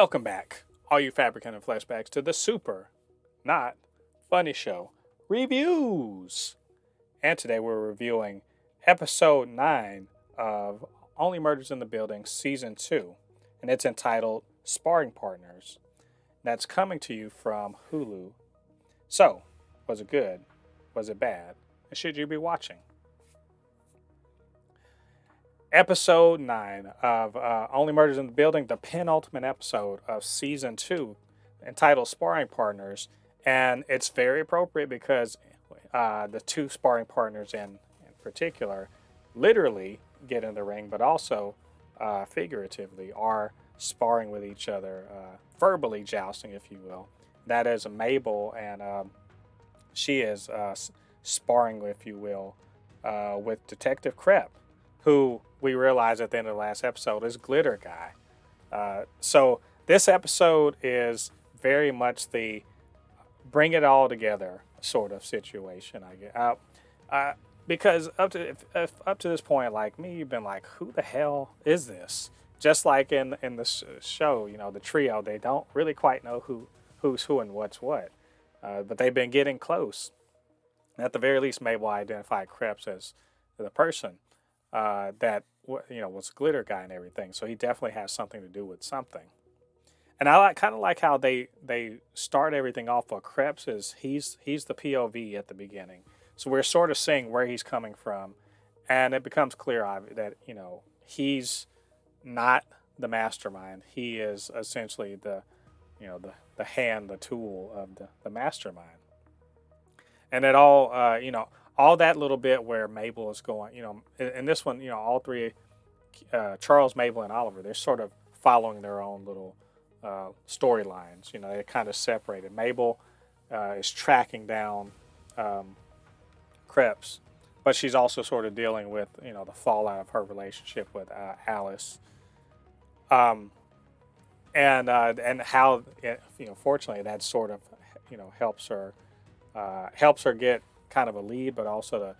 Welcome back, all you Fabricants and Fleshbags, to the super, not funny show reviews. And today we're reviewing episode 9 of Only Murders in the Building, season 2. And it's entitled Sparring Partners. That's coming to you from Hulu. So, was it good? Was it bad? And should you be watching? Episode 9 of Only Murders in the Building, the penultimate episode of season 2, entitled Sparring Partners. And it's very appropriate because the two sparring partners in particular literally get in the ring, but also figuratively are sparring with each other, verbally jousting, if you will. That is Mabel, and she is sparring, if you will, with Detective Kreps, who we realize at the end of the last episode is Glitter Guy. So this episode is very much the bring it all together sort of situation, I guess. Because up to this point, like me, you've been like, who the hell is this? Just like in the show, you know, the trio, they don't really quite know who's who and what's what. But they've been getting close. At the very least, Mabel identified Kreps as the person that was a Glitter Guy and everything. So he definitely has something to do with something. And I kind of like how they start everything off. Of Kreps is he's the POV at the beginning, so we're sort of seeing where he's coming from, and it becomes clear that he's not the mastermind. He is essentially the hand, the tool of the mastermind. And it all all that little bit where Mabel is going, in this one, all three, Charles, Mabel, and Oliver, they're sort of following their own little storylines. They're kind of separated. Mabel is tracking down Kreps, but she's also sort of dealing with the fallout of her relationship with Alice, and how fortunately that sort of helps her get kind of a lead, but also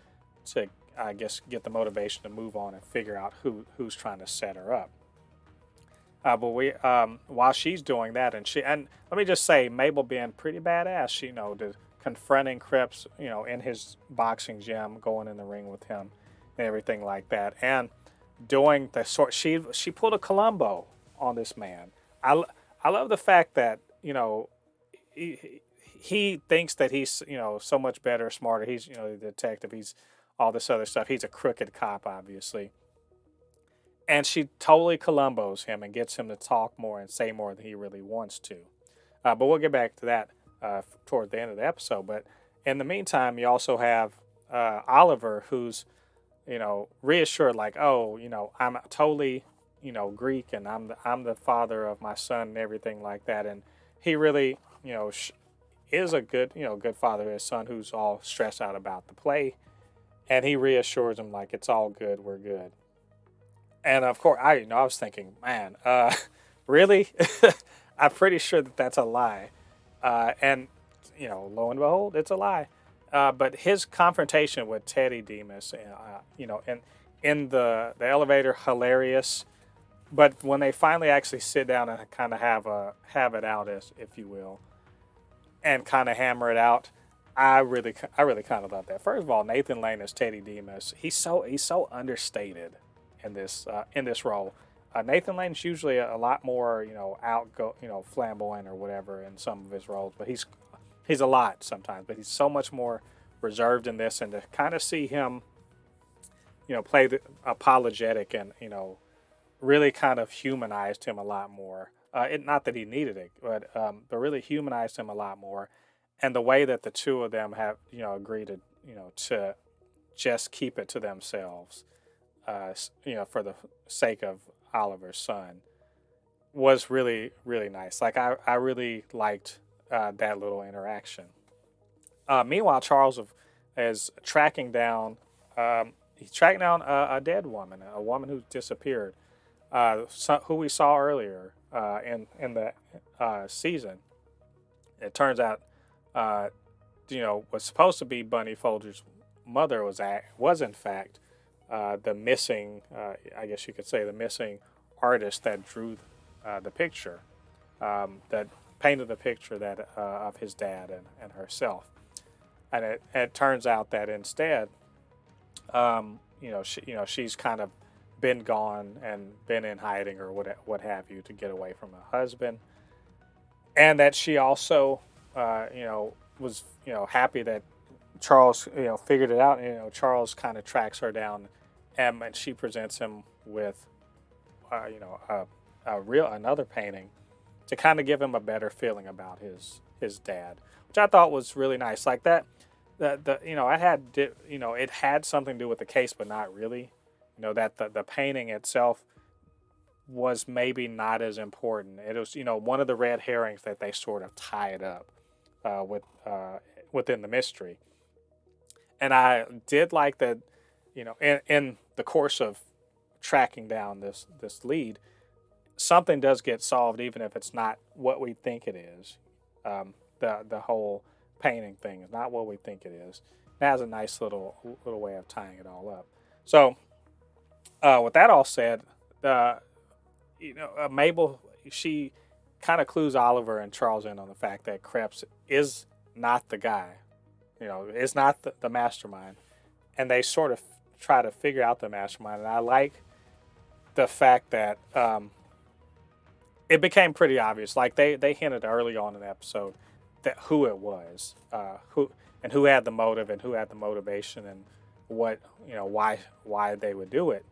to I guess get the motivation to move on and figure out who's trying to set her up. But while she's doing that, and let me just say, Mabel being pretty badass, confronting Kreps, in his boxing gym, going in the ring with him, and everything like that, and doing the sort. She pulled a Columbo on this man. I love the fact that he thinks that he's so much better, smarter. He's the detective. He's all this other stuff. He's a crooked cop, obviously. And she totally Columbos him and gets him to talk more and say more than he really wants to. But we'll get back to that toward the end of the episode. But in the meantime, you also have Oliver, who's, reassured, like, oh, I'm totally, Greek, and I'm the father of my son and everything like that. And he really, is a good, good father to his son who's all stressed out about the play. And he reassures him, like, it's all good, we're good. And of course, I was thinking, man, really? I'm pretty sure that that's a lie. And lo and behold, it's a lie. But his confrontation with Teddy Demas, in the elevator, hilarious. But when they finally actually sit down and kind of have it out, as if you will, and kind of hammer it out, I really kind of love that. First of all, Nathan Lane as Teddy Demas, he's so understated in this role. Nathan Lane's usually a lot more flamboyant or whatever in some of his roles, but he's a lot sometimes, but he's so much more reserved in this. And to kind of see him play the apologetic and really kind of humanized him a lot more. Not that he needed it, but really humanized him a lot more. And the way that the two of them have agreed to just keep it to themselves, for the sake of Oliver's son, was really, really nice. Like, I really liked that little interaction. Meanwhile, Charles is tracking down a dead woman, a woman who disappeared, who we saw earlier in the season. It turns out, was supposed to be Bunny Folger's mother was in fact the missing, I guess you could say, the missing artist that drew the picture. that painted the picture that of his dad and herself. And it turns out that instead, she's kind of been gone and been in hiding or what have you to get away from her husband, and that she also, was happy that Charles, figured it out. Charles kind of tracks her down, and she presents him with, another painting to kind of give him a better feeling about his dad, which I thought was really nice. Like that, it had something to do with the case, but not really. That the painting itself was maybe not as important. It was, one of the red herrings that they sort of tied up within the mystery. And I did like that, in the course of tracking down this lead, something does get solved, even if it's not what we think it is. The whole painting thing is not what we think it is. It has a nice little way of tying it all up. So, with that all said, Mabel, she kind of clues Oliver and Charles in on the fact that Kreps is not the guy, is not the mastermind, and they sort of try to figure out the mastermind. And I like the fact that it became pretty obvious. Like they hinted early on in the episode that who it was, who had the motive and who had the motivation and what why they would do it.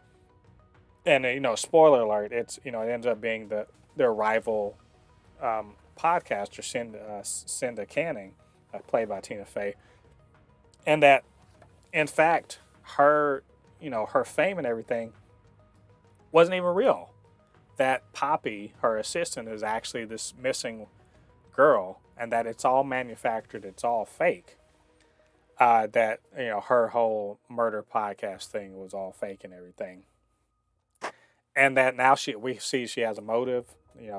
And spoiler alert, it ends up being their rival podcaster, Cinda Canning, played by Tina Fey, and that in fact her fame and everything wasn't even real. That Poppy, her assistant, is actually this missing girl, and that it's all manufactured, it's all fake. That her whole murder podcast thing was all fake and everything. And that now we see she has a motive,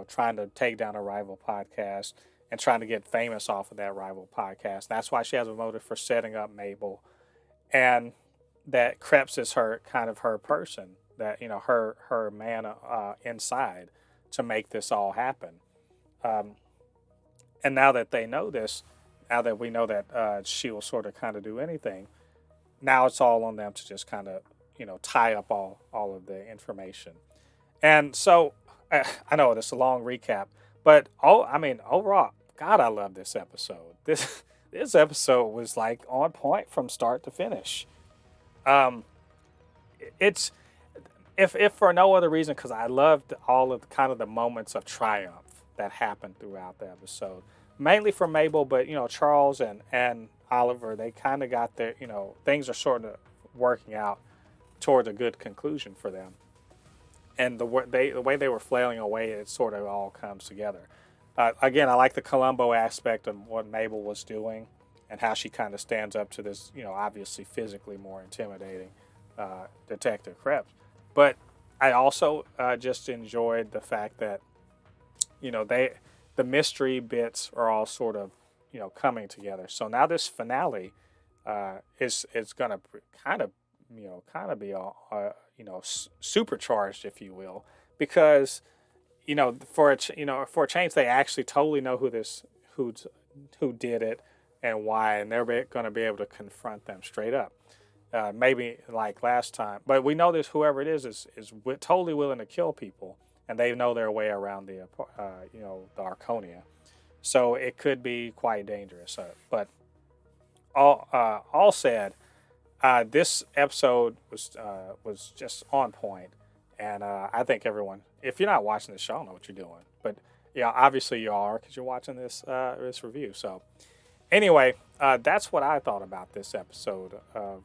trying to take down a rival podcast and trying to get famous off of that rival podcast. That's why she has a motive for setting up Mabel, and that Kreps is her person, that her man inside to make this all happen. And now that they know this, now that we know that she will sort of kind of do anything, now it's all on them to just kind of tie up all of the information. And so I know this is a long recap, but overall, God, I love this episode. This episode was like on point from start to finish. It's if for no other reason, because I loved all of kind of the moments of triumph that happened throughout the episode, mainly for Mabel, but Charles and Oliver, they kind of got their things are sort of working out towards a good conclusion for them. And the way they were flailing away, it sort of all comes together. Again, I like the Columbo aspect of what Mabel was doing and how she kind of stands up to this, obviously physically more intimidating Detective Kreps. But I also just enjoyed the fact that, the mystery bits are all sort of, coming together. So now this finale is going to kind of be all, supercharged, if you will, because for a change, they actually totally know who did it and why, and they're going to be able to confront them straight up. Maybe like last time, but we know this whoever it is totally willing to kill people, and they know their way around the Arconia, so it could be quite dangerous. But all said, this episode was just on point, and I think everyone, if you're not watching this show, I don't know what you're doing, but yeah, obviously you are because you're watching this review. So anyway, that's what I thought about this episode of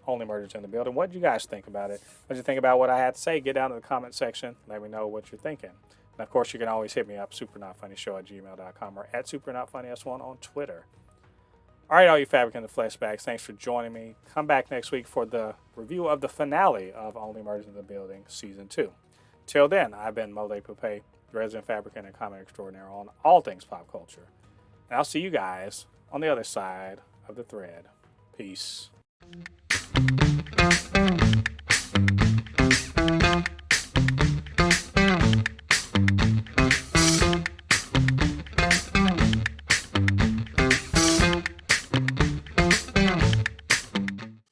Only Murders in the Building. What did you guys think about it? What did you think about what I had to say? Get down to the comment section. Let me know what you're thinking. And of course, you can always hit me up, supernotfunnyshow@gmail.com or at supernotfunnys1 on Twitter. All right, all you Fabricans and Fleshbags, thanks for joining me. Come back next week for the review of the finale of Only Murders in the Building Season 2. Till then, I've been Mabel, the resident fabricant and comic extraordinaire on all things pop culture. And I'll see you guys on the other side of the thread. Peace.